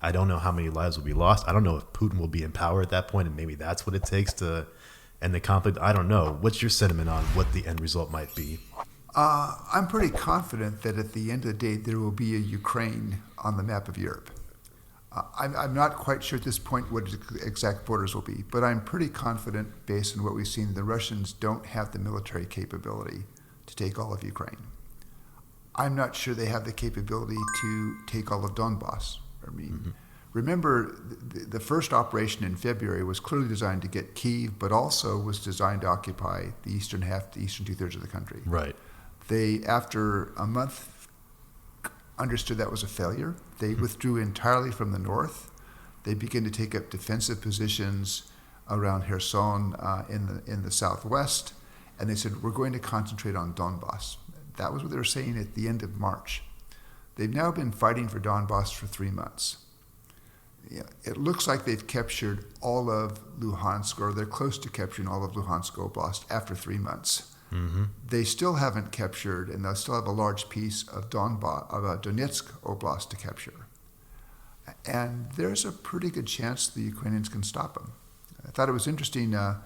I don't know how many lives will be lost. I don't know if Putin will be in power at that point, and maybe that's what it takes to end the conflict. I don't know. What's your sentiment on what the end result might be? I'm pretty confident that at the end of the day, there will be a Ukraine on the map of Europe. I'm not quite sure at this point what exact borders will be, but I'm pretty confident, based on what we've seen, the Russians don't have the military capability to take all of Ukraine. I'm not sure they have the capability to take all of Donbass. Remember, the first operation in February was clearly designed to get Kyiv, but also was designed to occupy the eastern half, the eastern two-thirds of the country. Right. They, after a month, understood that was a failure. They withdrew entirely from the north. They began to take up defensive positions around Kherson in the southwest, and they said, we're going to concentrate on Donbass. That was what they were saying at the end of March. They've now been fighting for Donbass for 3 months. It looks like they've captured all of Luhansk, or they're close to capturing all of Luhansk Oblast after 3 months. They still haven't captured, and they'll still have a large piece of Donetsk Oblast to capture. And there's a pretty good chance the Ukrainians can stop them. I thought it was interesting, the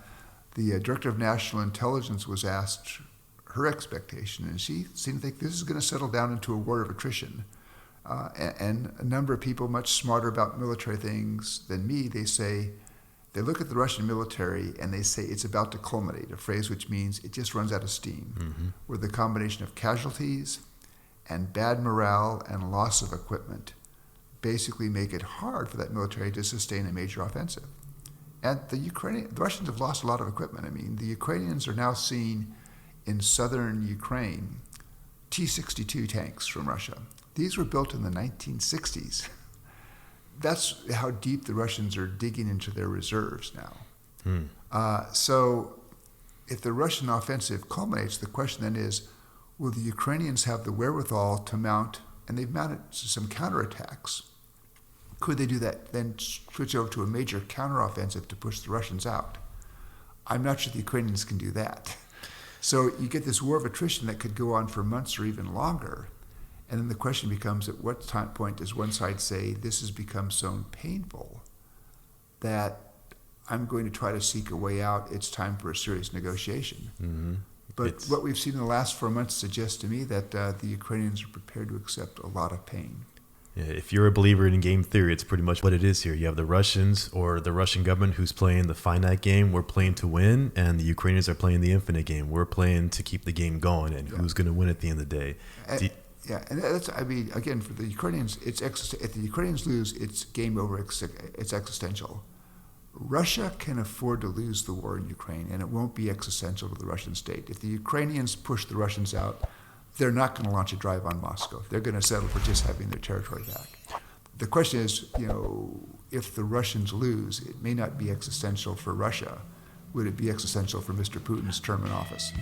Director of National Intelligence was asked her expectation, and she seemed to think this is going to settle down into a war of attrition. And a number of people much smarter about military things than me, they look at the Russian military and they say it's about to culminate, a phrase which means it just runs out of steam, where the combination of casualties and bad morale and loss of equipment basically make it hard for that military to sustain a major offensive. And the Russians have lost a lot of equipment. I mean, the Ukrainians are now seeing in southern Ukraine T-62 tanks from Russia. These were built in the 1960s. That's how deep the Russians are digging into their reserves now. So if the Russian offensive culminates, the question then is, will the Ukrainians have the wherewithal to mount, and they've mounted some counterattacks. Could they do that, then switch over to a major counteroffensive to push the Russians out? I'm not sure the Ukrainians can do that. So you get this war of attrition that could go on for months or even longer. And then the question becomes, at what time point does one side say, this has become so painful that I'm going to try to seek a way out, it's time for a serious negotiation. But what we've seen in the last 4 months suggests to me that the Ukrainians are prepared to accept a lot of pain. Yeah, if you're a believer in game theory, it's pretty much what it is here. You have the Russians or the Russian government who's playing the finite game. We're playing to win, and the Ukrainians are playing the infinite game. We're playing to keep the game going, and who's going to win at the end of the day. Yeah, and that's, I mean, again, for the Ukrainians, if the Ukrainians lose, it's game over, it's existential. Russia can afford to lose the war in Ukraine, and it won't be existential to the Russian state. If the Ukrainians push the Russians out, they're not going to launch a drive on Moscow. They're going to settle for just having their territory back. The question is, if the Russians lose, it may not be existential for Russia. Would it be existential for Mr. Putin's term in office?